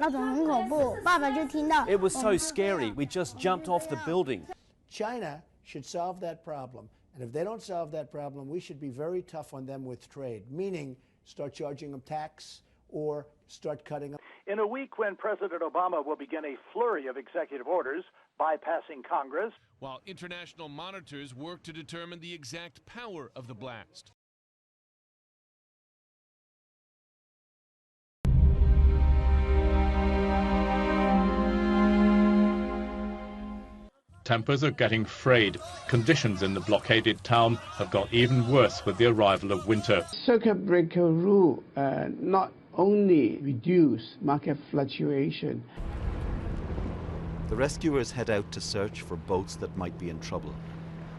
那种很恐怖。爸爸就听到 It was so scary. We just jumped off the building. China should solve that problem. And if they don't solve that problem, we should be very tough on them with trade, meaning start charging them tax or start cutting them. In a week when President Obama will begin a flurry of executive orders bypassing Congress, while international monitors work to determine the exact power of the blast. Tempers are getting frayed. Conditions in the blockaded town have got even worse with the arrival of winter. Circuit breaker rule not only reduce market fluctuation. The rescuers head out to search for boats that might be in trouble.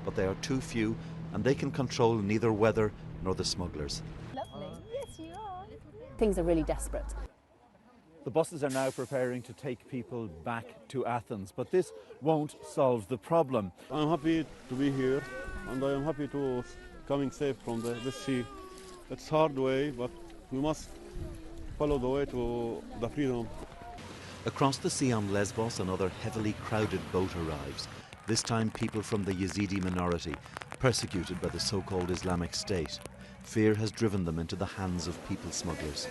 But they are too few, and they can control neither weather nor the smugglers. Lovely. Yes, you are. Things are really desperate. The buses are now preparing to take people back to Athens, but this won't solve the problem. I'm happy to be here, and I am happy to coming safe from the sea. It's a hard way, but we must follow the way to the freedom. Across the sea on Lesbos, another heavily crowded boat arrives. This time people from the Yazidi minority, persecuted by the so-called Islamic State. Fear has driven them into the hands of people smugglers.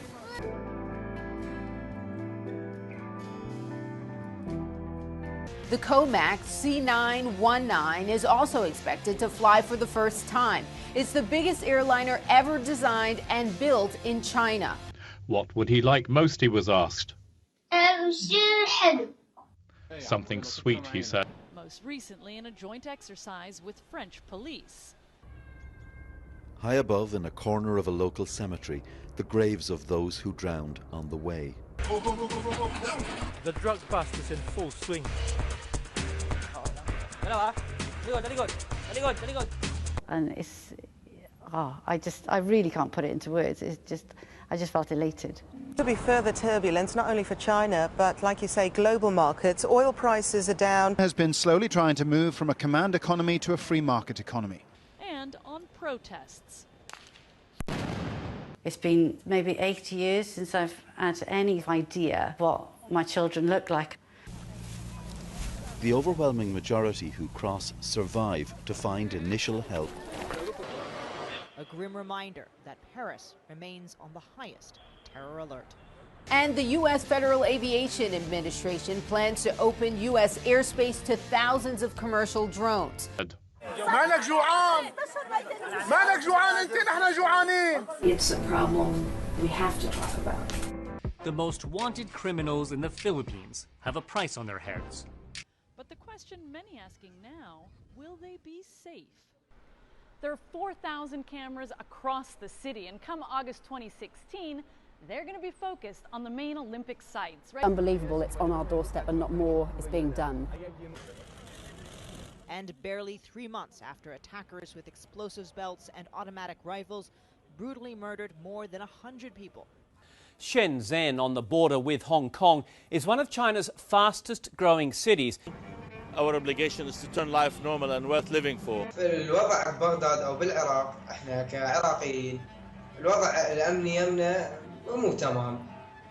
The COMAC C919 is also expected to fly for the first time. It's the biggest airliner ever designed and built in China. What would he like most, he was asked. Something sweet, he said. Most recently in a joint exercise with French police. High above, in a corner of a local cemetery, the graves of those who drowned on the way. The drug bust is in full swing. And it's, I really can't put it into words. I just felt elated. There'll be further turbulence, not only for China, but like you say, global markets. Oil prices are down. Has been slowly trying to move from a command economy to a free market economy. And on protests. It's been maybe 80 years since I've had any idea what my children look like. The overwhelming majority who cross survive to find initial help. A grim reminder that Paris remains on the highest terror alert. And the U.S. Federal Aviation Administration plans to open U.S. airspace to thousands of commercial drones. It's a problem we have to talk about. The most wanted criminals in the Philippines have a price on their heads. But the question many asking now, will they be safe? There are 4,000 cameras across the city, and come August 2016, they're going to be focused on the main Olympic sites. Right? Unbelievable, it's on our doorstep and not more is being done. And barely 3 months after attackers with explosives belts and automatic rifles brutally murdered more than 100 people. Shenzhen, on the border with Hong Kong, is one of China's fastest growing cities. Our obligation is to turn life normal and worth living for. الوضع ببغداد أو بالعراق إحنا كعراقيين الوضع الأمني يمنا مو تمام.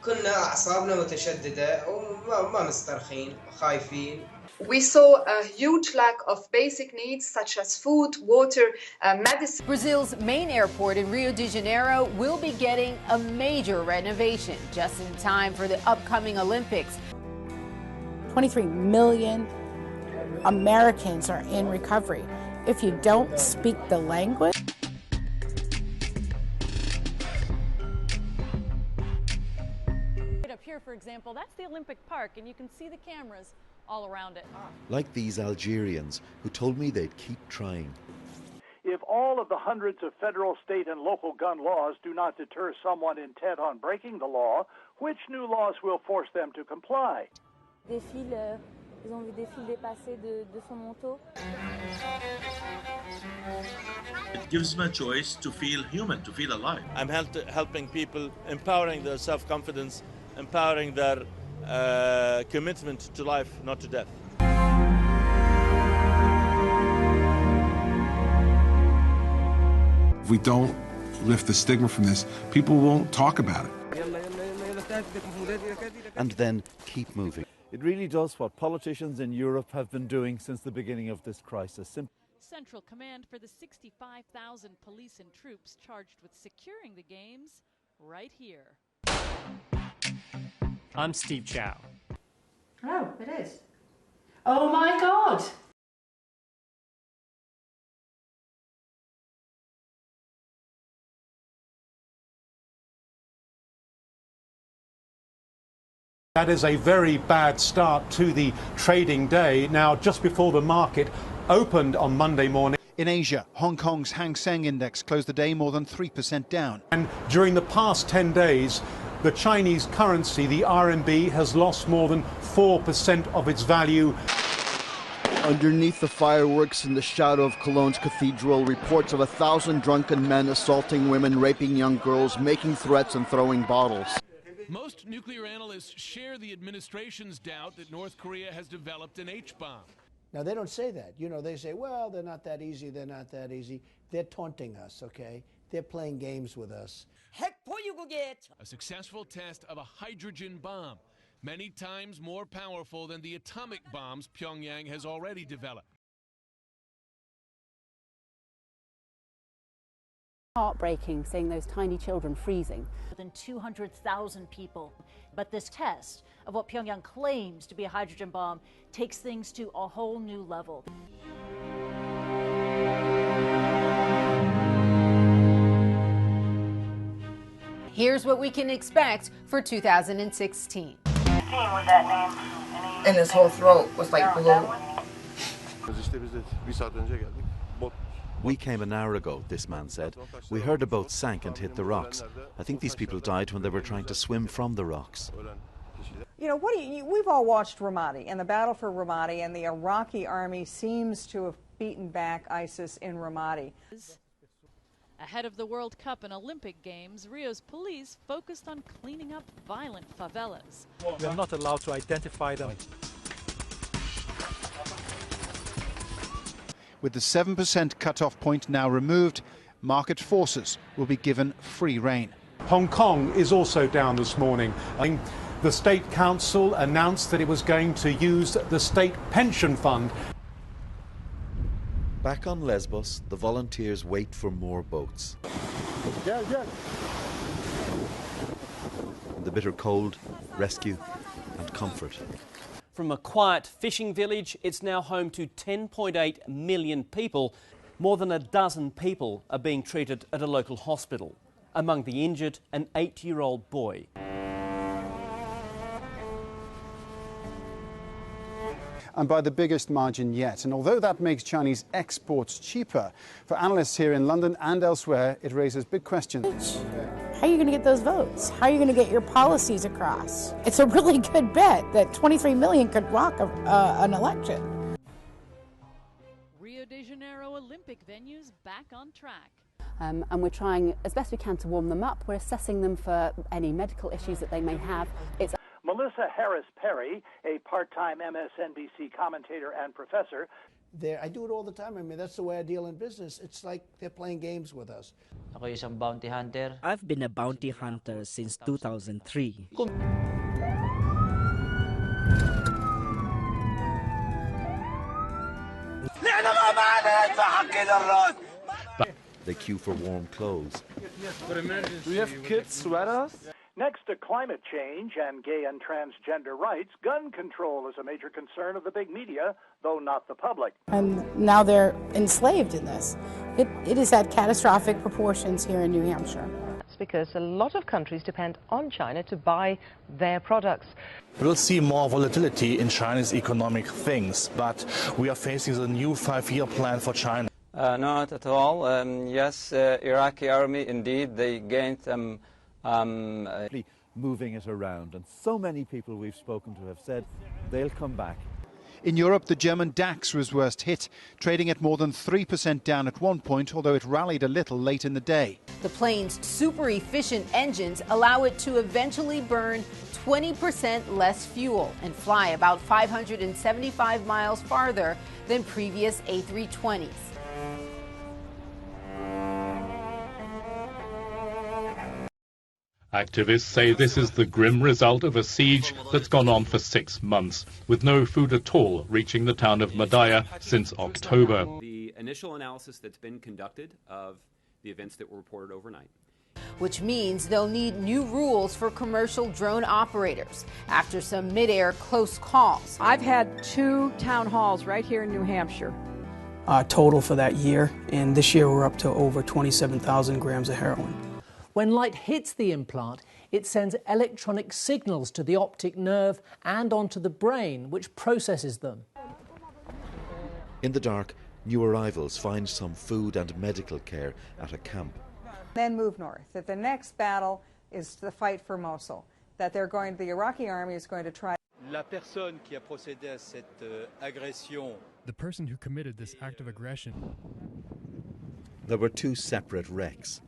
كنا أعصابنا متشددة وما مسترخين خايفين. We saw a huge lack of basic needs such as food, water, medicine. Brazil's main airport in Rio de Janeiro will be getting a major renovation just in time for the upcoming Olympics. 23 million Americans are in recovery. If you don't speak the language, Right up here, for example, that's the Olympic Park, and you can see the cameras all around it. Like these Algerians who told me they'd keep trying. if all of the hundreds of federal, state, and local gun laws do not deter someone intent on breaking the law, which new laws will force them to comply? Ils ont vu des fils dépasser de son manteau. It gives them a choice to feel human, to feel alive. I'm helping people, empowering their self-confidence, empowering their commitment to life, not to death. If we don't lift the stigma from this, people won't talk about it. and then keep moving. It really does what politicians in Europe have been doing since the beginning of this crisis. Central command for the 65,000 police and troops charged with securing the games right here. I'm Steve Chow. Oh, it is. Oh my God! That is a very bad start to the trading day. Now, just before the market opened on Monday morning. In Asia, Hong Kong's Hang Seng Index closed the day more than 3% down. And during the past 10 days, the Chinese currency, the RMB, has lost more than 4% of its value. Underneath the fireworks in the shadow of Cologne's cathedral, reports of 1,000 drunken men assaulting women, raping young girls, making threats and throwing bottles. Most nuclear analysts share the administration's doubt that North Korea has developed an H-bomb. Now, they don't say that. You know, they say, well, they're not that easy, they're not that easy. They're taunting us, okay? They're playing games with us. A successful test of a hydrogen bomb, many times more powerful than the atomic bombs Pyongyang has already developed. Heartbreaking seeing those tiny children freezing. More than 200,000 people. But this test of what Pyongyang claims to be a hydrogen bomb takes things to a whole new level. Here's what we can expect for 2016. And his whole throat was like blue. We came an hour ago, this man said. We heard a boat sank and hit the rocks. I think these people died when they were trying to swim from the rocks. You know, we've all watched Ramadi and the battle for Ramadi, and the Iraqi army seems to have beaten back ISIS in Ramadi. Ahead of the World Cup and Olympic Games, Rio's police focused on cleaning up violent favelas. We are not allowed to identify them. With the 7% cut-off point now removed, market forces will be given free rein. Hong Kong is also down this morning. The State Council announced that it was going to use the state pension fund. Back on Lesbos, the volunteers wait for more boats. In the bitter cold, rescue and comfort. From a quiet fishing village, it's now home to 10.8 million people. More than a dozen people are being treated at a local hospital. Among the injured, an 8-year-old boy. And by the biggest margin yet. And although that makes Chinese exports cheaper, for analysts here in London and elsewhere, it raises big questions. How are you going to get those votes? How are you going to get your policies across? It's a really good bet that 23 million could rock an election. Rio de Janeiro Olympic venues back on track. And we're trying as best we can to warm them up. We're assessing them for any medical issues that they may have. It's Melissa Harris Perry, a part-time MSNBC commentator and professor. I do it all the time. I mean, that's the way I deal in business. It's like they're playing games with us. I've been a bounty hunter since 2003. They queue for warm clothes. Do you have kids' sweaters? Next to climate change and gay and transgender rights, gun control is a major concern of the big media, though not the public. And now they're enslaved in this. It has had catastrophic proportions here in New Hampshire. That's because a lot of countries depend on China to buy their products. We'll see more volatility in China's economic things, but we are facing the new 5-year plan for China. Not at all. Yes, Iraqi army, indeed, they gained moving it around, and so many people we've spoken to have said they'll come back. In Europe, the German DAX was worst hit, trading at more than 3% down at one point, although it rallied a little late in the day. The plane's super efficient engines allow it to eventually burn 20% less fuel and fly about 575 miles farther than previous A320s. Activists say this is the grim result of a siege that's gone on for 6 months, with no food at all reaching the town of Madaya since October. The initial analysis that's been conducted of the events that were reported overnight, which means they'll need new rules for commercial drone operators after some mid-air close calls. I've had 2 town halls right here in New Hampshire. Total for that year, and this year we're up to over 27,000 grams of heroin. When light hits the implant, it sends electronic signals to the optic nerve and onto the brain, which processes them. In the dark, new arrivals find some food and medical care at a camp. Then move north. That the next battle is the fight for Mosul. That the Iraqi army is going to try. La personne qui a procédé à cette agression. The person who committed this act of aggression. There were 2 separate wrecks.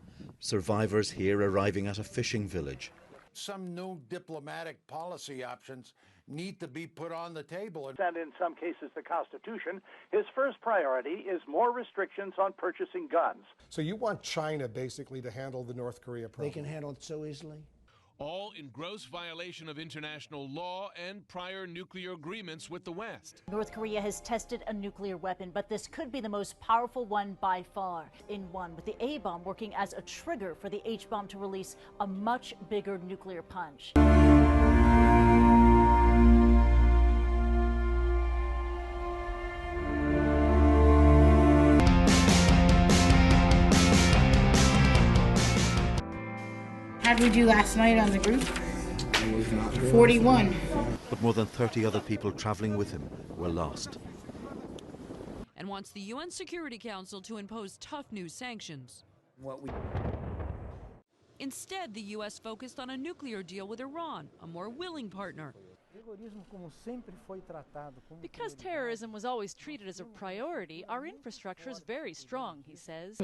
Survivors here arriving at a fishing village. Some new diplomatic policy options need to be put on the table. And in some cases, the Constitution, his first priority is more restrictions on purchasing guns. So you want China basically to handle the North Korea problem? They can handle it so easily. All in gross violation of international law and prior nuclear agreements with the West. North Korea has tested a nuclear weapon, but this could be the most powerful one by far. In one, with the A-bomb working as a trigger for the H-bomb to release a much bigger nuclear punch. How did we do last night on the group? 41. But more than 30 other people travelling with him were lost. And wants the UN Security Council to impose tough new sanctions. Instead, the U.S. focused on a nuclear deal with Iran, a more willing partner. Because terrorism was always treated as a priority, our infrastructure is very strong, he says.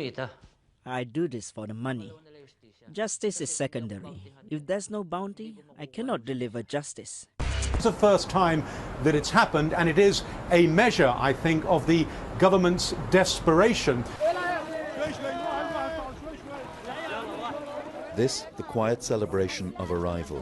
I do this for the money. Justice is secondary. If there's no bounty, I cannot deliver justice. It's the first time that it's happened, and it is a measure, I think, of the government's desperation. This, the quiet celebration of arrival.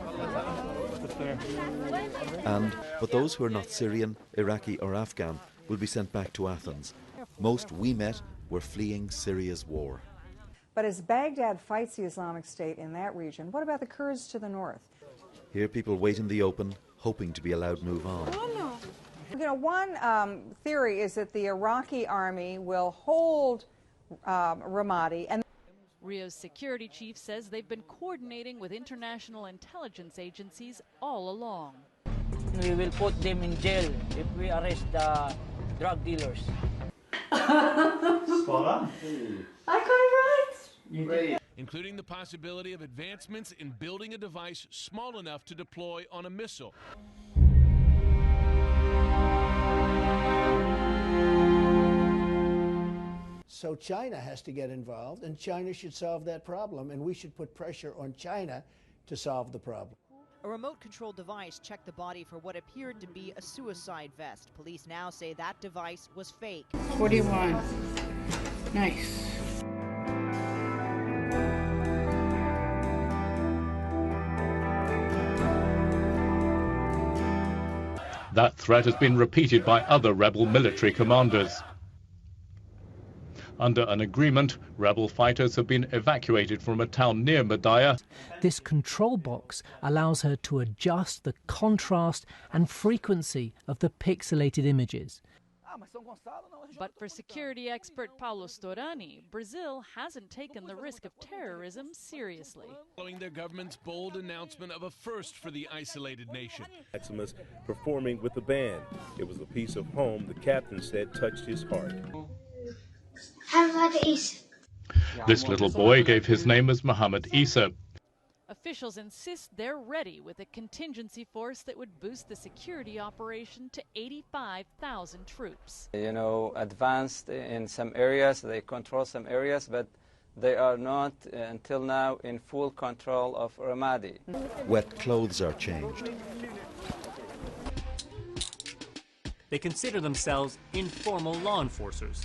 But those who are not Syrian, Iraqi or Afghan will be sent back to Athens. Most we met were fleeing Syria's war. But as Baghdad fights the Islamic State in that region, what about the Kurds to the north? Here people wait in the open, hoping to be allowed to move on. You know, one theory is that the Iraqi army will hold Ramadi. And Rio's security chief says they've been coordinating with international intelligence agencies all along. We will put them in jail if we arrest the drug dealers. Spot on. I got it right. Including the possibility of advancements in building a device small enough to deploy on a missile. So China has to get involved, and China should solve that problem, and we should put pressure on China to solve the problem. A remote-controlled device checked the body for what appeared to be a suicide vest. Police now say that device was fake. 41. Nice. That threat has been repeated by other rebel military commanders. Under an agreement, rebel fighters have been evacuated from a town near Madaya. This control box allows her to adjust the contrast and frequency of the pixelated images. But for security expert Paulo Storani, Brazil hasn't taken the risk of terrorism seriously. Following their government's bold announcement of a first for the isolated nation. Maximus performing with the band. It was a piece of home the captain said touched his heart. This little boy gave his name as Muhammad Isa. Officials insist they're ready with a contingency force that would boost the security operation to 85,000 troops. You know, advanced in some areas, they control some areas, but they are not, until now, in full control of Ramadi. Wet clothes are changed. They consider themselves informal law enforcers.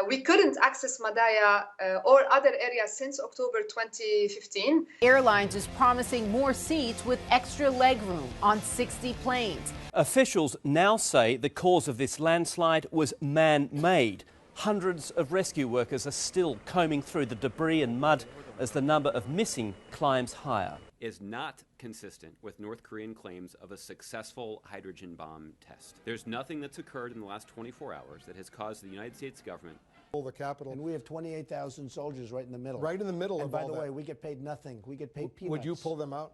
We couldn't access Madaya or other areas since October 2015. Airlines is promising more seats with extra legroom on 60 planes. Officials now say the cause of this landslide was man-made. Hundreds of rescue workers are still combing through the debris and mud as the number of missing climbs higher. Is not consistent with North Korean claims of a successful hydrogen bomb test. There's nothing that's occurred in the last 24 hours that has caused the United States government. The capital. And we have 28,000 soldiers right in the middle. Right in the middle and of by all the that. way, we get paid nothing. We get paid peanuts. Would you pull them out?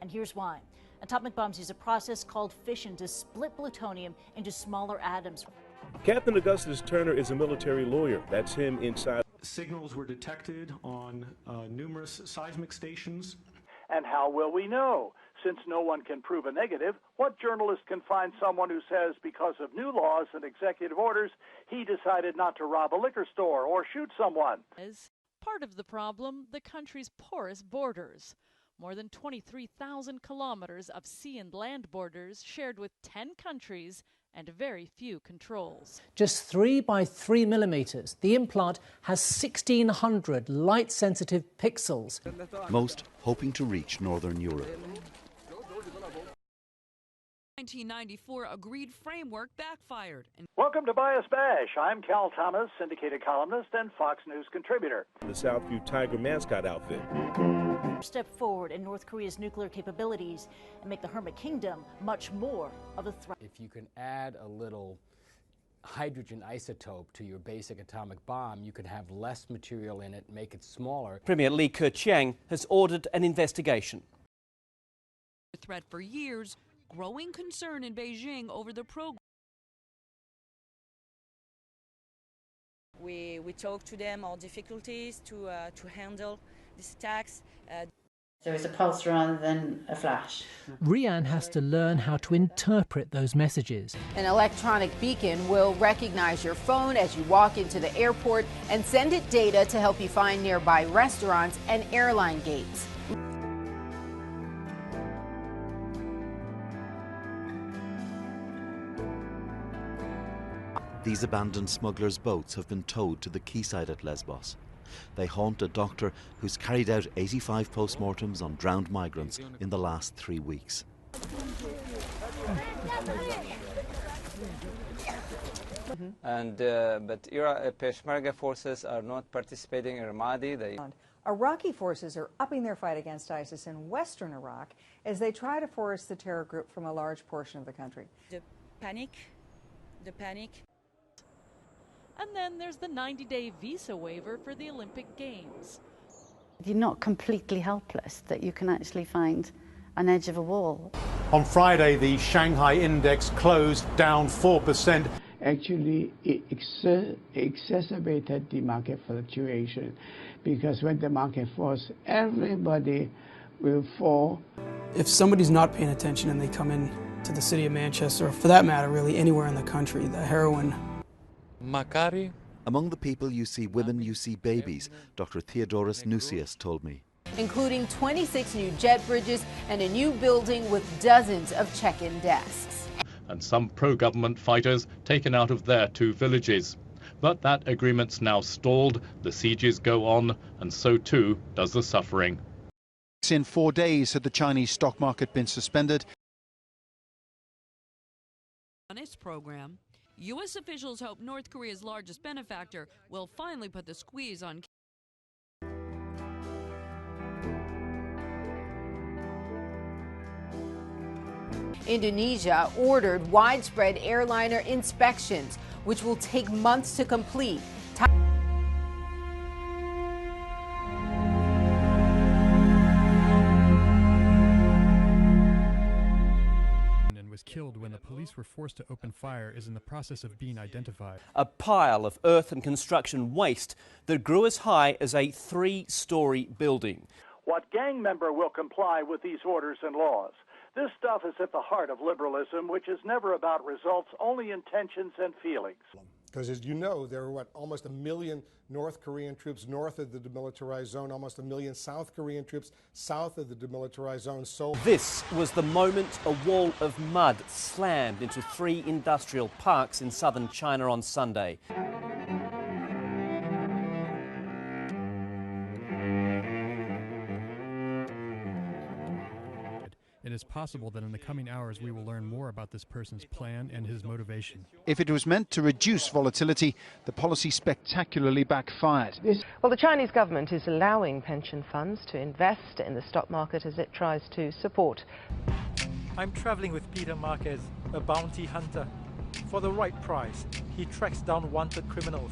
And here's why. Atomic bombs use a process called fission to split plutonium into smaller atoms. Captain Augustus Turner is a military lawyer. That's him inside. Signals were detected on numerous seismic stations. And how will we know? Since no one can prove a negative, what journalist can find someone who says because of new laws and executive orders, he decided not to rob a liquor store or shoot someone? As part of the problem, the country's porous borders. More than 23,000 kilometers of sea and land borders shared with 10 countries and very few controls. Just 3 by 3 millimeters, the implant has 1,600 light-sensitive pixels. Most hoping to reach Northern Europe. 1994 agreed framework backfired. Welcome to Bias Bash. I'm Cal Thomas, syndicated columnist and Fox News contributor. The Southview Tiger mascot outfit. Step forward in North Korea's nuclear capabilities and make the Hermit Kingdom much more of a threat. If you can add a little hydrogen isotope to your basic atomic bomb, you can have less material in it, make it smaller. Premier Li Keqiang has ordered an investigation. Threat for years, growing concern in Beijing over the program. We talk to them our difficulties to handle these attacks. There is a pulse rather than a flash. Rian has to learn how to interpret those messages. An electronic beacon will recognize your phone as you walk into the airport and send it data to help you find nearby restaurants and airline gates. These abandoned smugglers' boats have been towed to the quayside at Lesbos. They haunt a doctor who's carried out 85 postmortems on drowned migrants in the last 3 weeks. And but Peshmerga forces are not participating in Ramadi. Iraqi forces are upping their fight against ISIS in western Iraq as they try to force the terror group from a large portion of the country. The panic. And then there's the 90-day visa waiver for the Olympic Games. You're not completely helpless, that you can actually find an edge of a wall. On Friday, the Shanghai index closed down 4%. Actually, it exacerbated the market fluctuation because when the market falls, everybody will fall. If somebody's not paying attention and they come in to the city of Manchester, or for that matter, really anywhere in the country, the heroin. Makari. Among the people you see women, you see babies, Dr. Theodoros Nusias told me. Including 26 new jet bridges and a new building with dozens of check-in desks. And some pro-government fighters taken out of their 2 villages. But that agreement's now stalled, the sieges go on, and so too does the suffering. In 4 days had the Chinese stock market been suspended. On its program, U.S. officials hope North Korea's largest benefactor will finally put the squeeze on. Indonesia ordered widespread airliner inspections, which will take months to complete. Was killed when the police were forced to open fire is in the process of being identified. A pile of earth and construction waste that grew as high as a 3-story building. What gang member will comply with these orders and laws? This stuff is at the heart of liberalism, which is never about results, only intentions and feelings. Because as you know, there are, almost 1 million North Korean troops north of the demilitarized zone, almost 1 million South Korean troops south of the demilitarized zone. So this was the moment a wall of mud slammed into 3 industrial parks in southern China on Sunday. It is possible that in the coming hours we will learn more about this person's plan and his motivation. If it was meant to reduce volatility, the policy spectacularly backfired. Well, the Chinese government is allowing pension funds to invest in the stock market as it tries to support. I'm traveling with Peter Marquez, a bounty hunter. For the right price, he tracks down wanted criminals.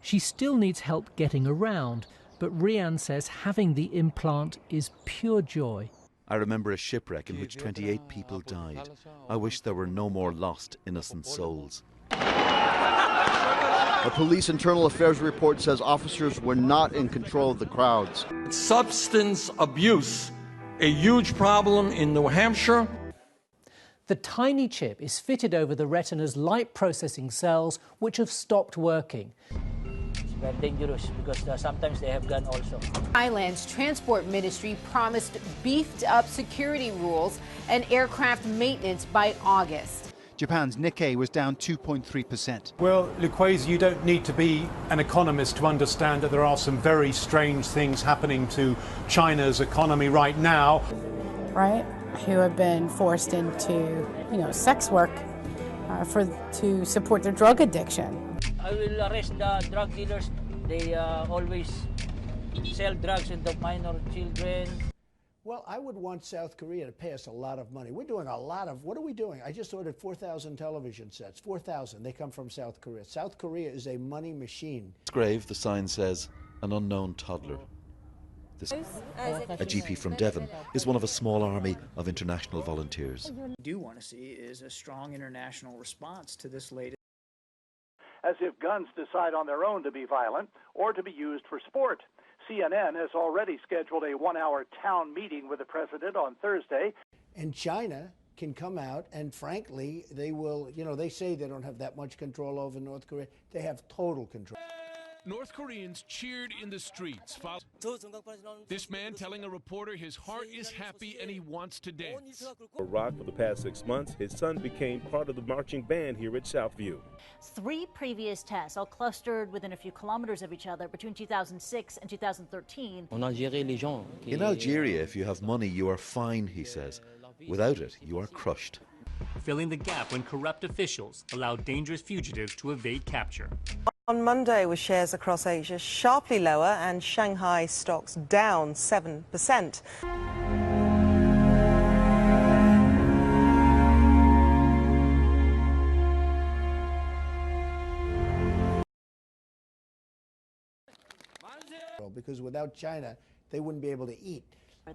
She still needs help getting around, but Rian says having the implant is pure joy. I remember a shipwreck in which 28 people died. I wish there were no more lost innocent souls. A police internal affairs report says officers were not in control of the crowds. Substance abuse, a huge problem in New Hampshire. The tiny chip is fitted over the retina's light processing cells, which have stopped working. Very dangerous because sometimes they have gun also. Thailand's transport ministry promised beefed up security rules and aircraft maintenance by August. Japan's Nikkei was down 2.3%. Well, Luquez, you don't need to be an economist to understand that there are some very strange things happening to China's economy right now. Right? Who have been forced into, sex work to support their drug addiction. I will arrest the drug dealers. They always sell drugs into minor children. Well, I would want South Korea to pay us a lot of money. We're doing a lot of, what are we doing? I just ordered 4,000 television sets, 4,000. They come from South Korea. South Korea is a money machine. It's grave, the sign says, an unknown toddler. This, a GP from Devon, is one of a small army of international volunteers. What we do want to see is a strong international response to this latest. As if guns decide on their own to be violent or to be used for sport. CNN has already scheduled a 1-hour town meeting with the president on Thursday. And China can come out and, frankly, they will, they say they don't have that much control over North Korea. They have total control. North Koreans cheered in the streets. This man telling a reporter his heart is happy and he wants to dance. For Rock, for the past 6 months, his son became part of the marching band here at Southview. 3 previous tests, all clustered within a few kilometers of each other between 2006 and 2013. In Algeria, if you have money, you are fine, he says. Without it, you are crushed. Filling the gap when corrupt officials allow dangerous fugitives to evade capture. On Monday, with shares across Asia sharply lower and Shanghai stocks down 7%. Because without China, they wouldn't be able to eat.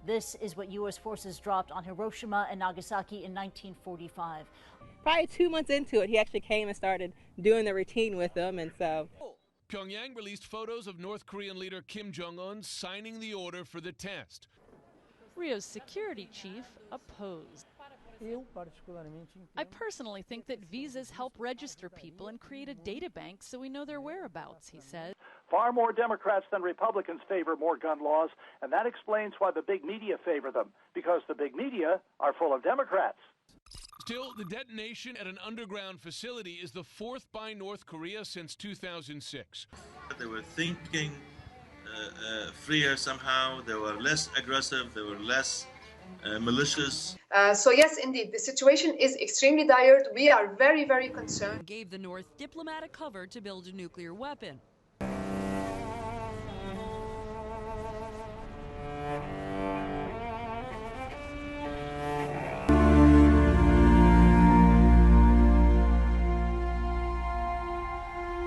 This is what U.S. forces dropped on Hiroshima and Nagasaki in 1945. Probably 2 months into it, he actually came and started doing the routine with them, and so. Pyongyang released photos of North Korean leader Kim Jong-un signing the order for the test. Rio's security chief opposed. I personally think that visas help register people and create a data bank so we know their whereabouts, he said. Far more Democrats than Republicans favor more gun laws, and that explains why the big media favor them, because the big media are full of Democrats. Still, the detonation at an underground facility is the 4th by North Korea since 2006. They were thinking freer somehow. They were less aggressive. They were less malicious. So yes, indeed, the situation is extremely dire. We are very, very concerned. Gave the North diplomatic cover to build a nuclear weapon.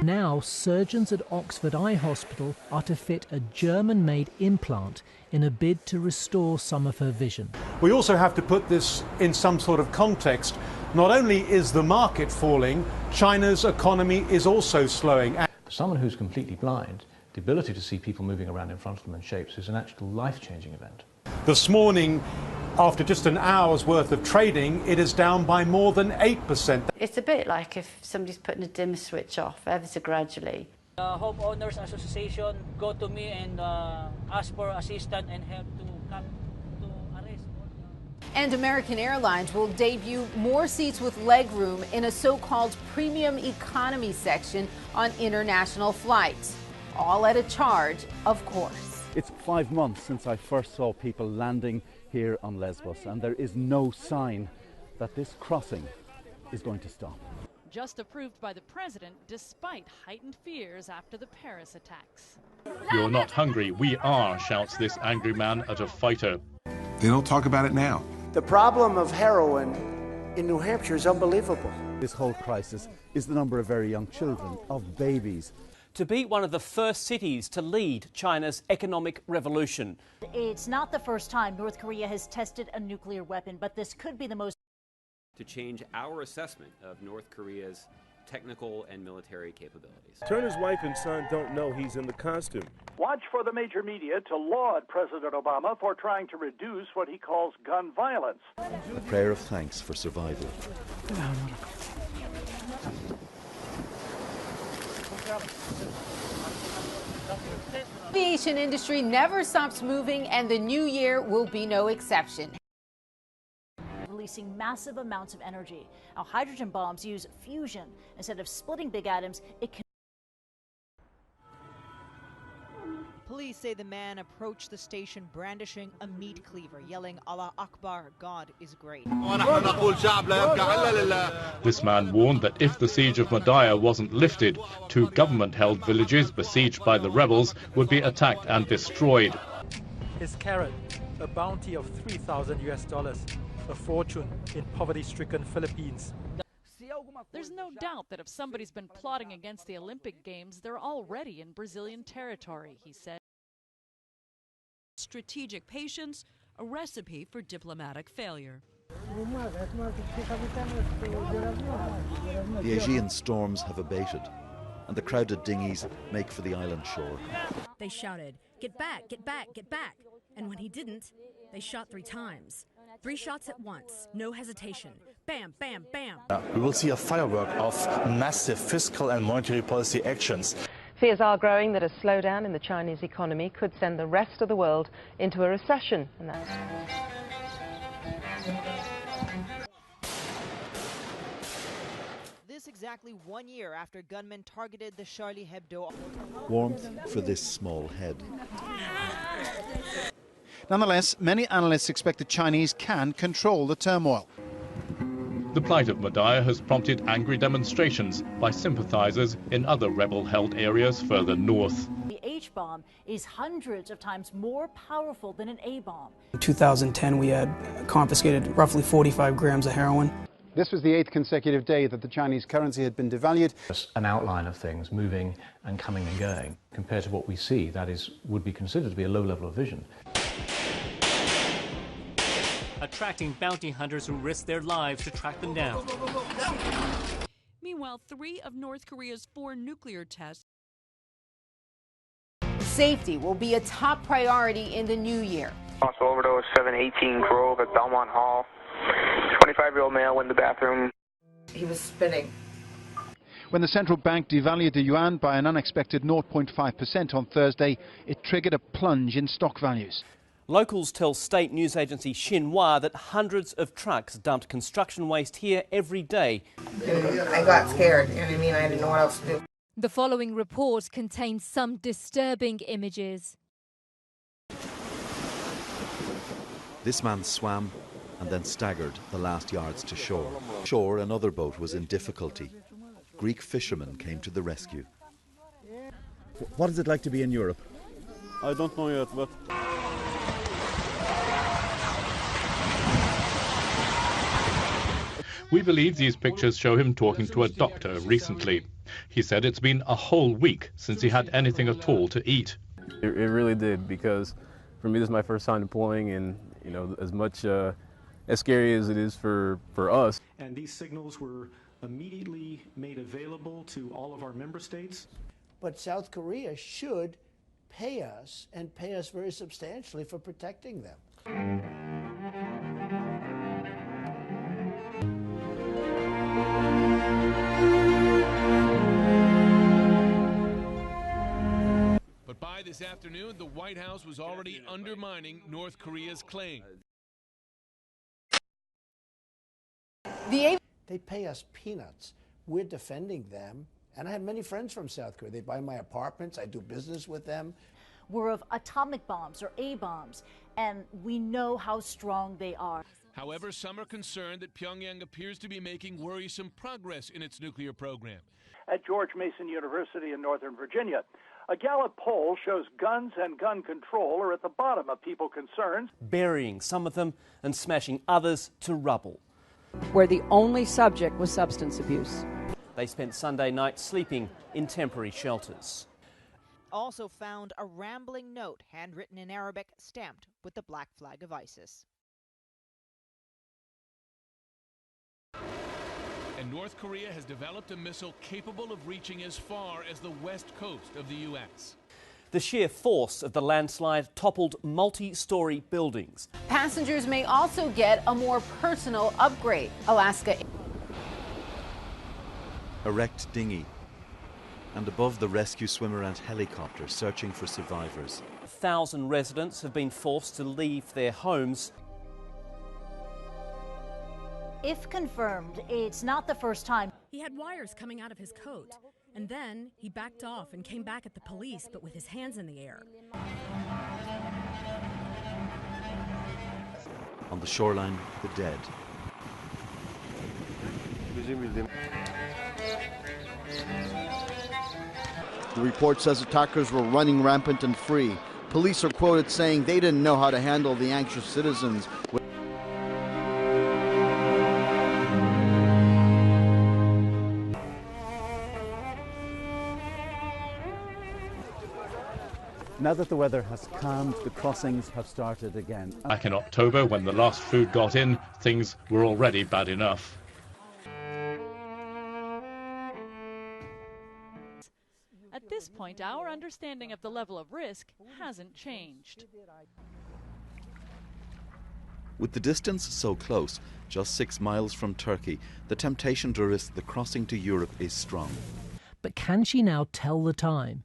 Now, surgeons at Oxford Eye Hospital are to fit a German-made implant in a bid to restore some of her vision. We also have to put this in some sort of context. Not only is the market falling, China's economy is also slowing. For someone who's completely blind, the ability to see people moving around in front of them in shapes is an actual life-changing event. This morning, After just an hour's worth of trading, it is down by more than 8%. It's a bit like if somebody's putting a dimmer switch off ever so gradually. The Homeowners Association go to me and ask for assistance and help to come to arrest. And American Airlines will debut more seats with legroom in a so-called premium economy section on international flights. All at a charge, of course. It's 5 months since I first saw people landing here on Lesbos, and there is no sign that this crossing is going to stop. Just approved by the president despite heightened fears after the Paris attacks. You're not hungry, we are, shouts this angry man at a fighter. They don't talk about it now. The problem of heroin in New Hampshire is unbelievable. This whole crisis is the number of very young children, of babies. To be one of the first cities to lead China's economic revolution. It's not the first time North Korea has tested a nuclear weapon, but this could be the most. To change our assessment of North Korea's technical and military capabilities. Turner's wife and son don't know he's in the costume. Watch for the major media to laud President Obama for trying to reduce what he calls gun violence. A prayer of thanks for survival. The aviation industry never stops moving, and the new year will be no exception. Releasing massive amounts of energy. Now, hydrogen bombs use fusion. Instead of splitting big atoms, it can. Police say the man approached the station brandishing a meat cleaver, yelling Allah Akbar, God is great. This man warned that if the siege of Madaya wasn't lifted, 2 government-held villages besieged by the rebels would be attacked and destroyed. His carrot, a bounty of $3,000, a fortune in poverty-stricken Philippines. There's no doubt that if somebody's been plotting against the Olympic Games, they're already in Brazilian territory, he said. Strategic patience, a recipe for diplomatic failure. The Aegean storms have abated, and the crowded dinghies make for the island shore. They shouted, "Get back, get back, get back!" And when he didn't, they shot 3 times. 3 shots at once, no hesitation. Bam, bam, bam. We will see a firework of massive fiscal and monetary policy actions. Fears are growing that a slowdown in the Chinese economy could send the rest of the world into a recession. And that's This exactly 1 year after gunmen targeted the Charlie Hebdo. Warmth for this small head. Nonetheless, many analysts expect the Chinese can control the turmoil. The plight of Madaya has prompted angry demonstrations by sympathizers in other rebel-held areas further north. The H-bomb is hundreds of times more powerful than an A-bomb. In 2010, we had confiscated roughly 45 grams of heroin. This was the 8th consecutive day that the Chinese currency had been devalued. An outline of things moving and coming and going. Compared to what we see, that would be considered to be a low level of vision. Attracting bounty hunters who risk their lives to track them down. Meanwhile, 3 of North Korea's 4 nuclear tests. Safety will be a top priority in the new year. Also overdose 718 Grove at Belmont Hall. 25-year-old male in the bathroom. He was spitting. When the central bank devalued the yuan by an unexpected 0.5% on Thursday, it triggered a plunge in stock values. Locals tell state news agency Xinhua that hundreds of trucks dumped construction waste here every day. I got scared, you know what I mean? I didn't know what else to do. The following report contains some disturbing images. This man swam and then staggered the last yards to shore. Shore, another boat was in difficulty. Greek fishermen came to the rescue. What is it like to be in Europe? I don't know yet, but... We believe these pictures show him talking to a doctor recently. He said it's been a whole week since he had anything at all to eat. It really did, because for me this is my first time deploying, and you know, as much as scary as it is for us. And these signals were immediately made available to all of our member states. But South Korea should pay us, and pay us very substantially for protecting them. By this afternoon, the White House was already undermining North Korea's claim. They pay us peanuts. We're defending them. And I have many friends from South Korea. They buy my apartments. I do business with them. We're of atomic bombs or A-bombs, and we know how strong they are. However, some are concerned that Pyongyang appears to be making worrisome progress in its nuclear program. At George Mason University in Northern Virginia, a Gallup poll shows guns and gun control are at the bottom of people's concerns, burying some of them and smashing others to rubble. Where the only subject was substance abuse. They spent Sunday night sleeping in temporary shelters. Also found a rambling note handwritten in Arabic stamped with the black flag of ISIS. And North Korea has developed a missile capable of reaching as far as the west coast of the U.S. The sheer force of the landslide toppled multi-story buildings. Passengers may also get a more personal upgrade. Alaska. A wrecked dinghy, and above the rescue swimmer and helicopter searching for survivors. 1,000 residents have been forced to leave their homes. If confirmed, it's not the first time. He had wires coming out of his coat, and then he backed off and came back at the police, but with his hands in the air. On the shoreline, the dead. The report says attackers were running rampant and free. Police are quoted saying they didn't know how to handle the anxious citizens. Now that the weather has calmed, the crossings have started again. Back in October, when the last food got in, things were already bad enough. At this point, our understanding of the level of risk hasn't changed. With the distance so close, just 6 miles from Turkey, the temptation to risk the crossing to Europe is strong. But can she now tell the time?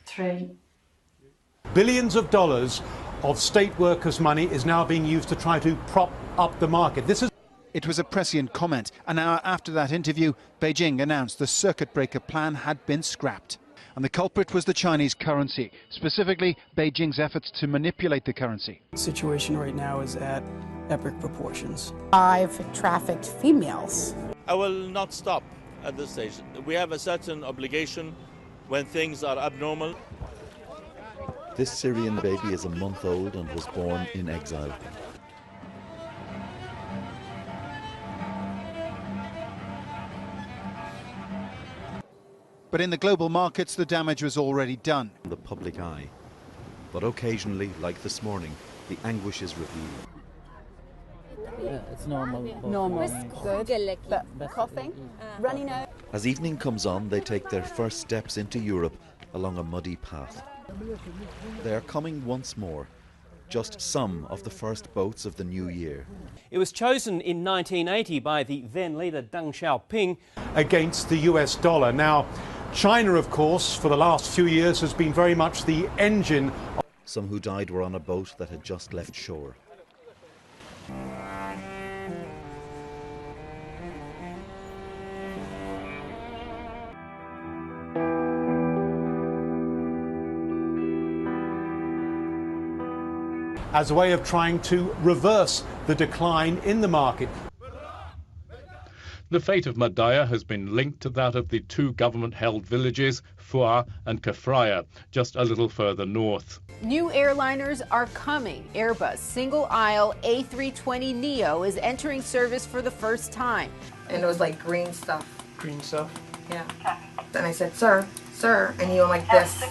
3. Billions of dollars of state workers' money is now being used to try to prop up the market. It was a prescient comment. An hour after that interview, Beijing announced the circuit breaker plan had been scrapped. And the culprit was the Chinese currency, specifically Beijing's efforts to manipulate the currency. The situation right now is at epic proportions. 5 trafficked females. I will not stop at this stage. We have a certain obligation when things are abnormal. This Syrian baby is a month old and was born in exile. But in the global markets, the damage was already done. The public eye. But occasionally, like this morning, the anguish is revealed. Yeah, it's normal. Normal. Good. But coughing, runny nose. As evening comes on, they take their first steps into Europe along a muddy path. They are coming once more, just some of the first boats of the new year. It was chosen in 1980 by the then leader Deng Xiaoping against the US dollar. Now, China, of course, for the last few years has been very much the engine. Some who died were on a boat that had just left shore. As a way of trying to reverse the decline in the market. The fate of Madaya has been linked to that of the 2 government-held villages, Fua and Kafraya, just a little further north. New airliners are coming. Airbus single-aisle A320neo is entering service for the first time. And it was like green stuff. Green stuff? Yeah. Then I said, sir, and he went like this.